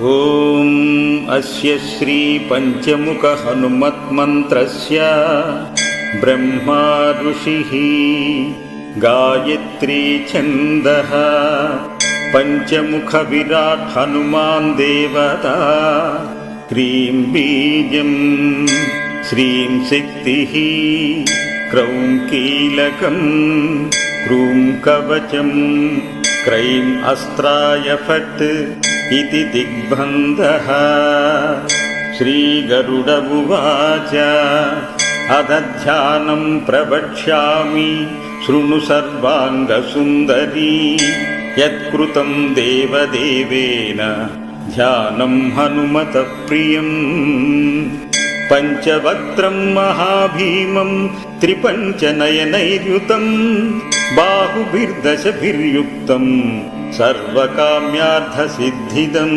ఓం అస్య శ్రీ పంచముఖ హనుమత్మంత్రస్య బ్రహ్మా ఋషిః గాయత్రీ ఛందః పంచముఖ విరాట్ హనుమాన్ దేవతా క్రీం బీజం శ్రీం శక్తిః క్రౌం కీలకం క్రూం కవచం క్రైం అస్త్రాయ ఫట్ इति दिग्बन्धः। श्रीगरुड उवाच अथ ध्यानं प्रवक्ष्यामि शृणु सर्वाङ्गसुन्दरी यत्कृतं देवदेवेन ध्यानं हनुमतः प्रियम् पञ्चवक्त्रं महाभीमं त्रिपञ्चनयनैर्युतं बाहुभिर्दशभिर्युक्तं सर्वकाम्यार्थसिद्धिदम्।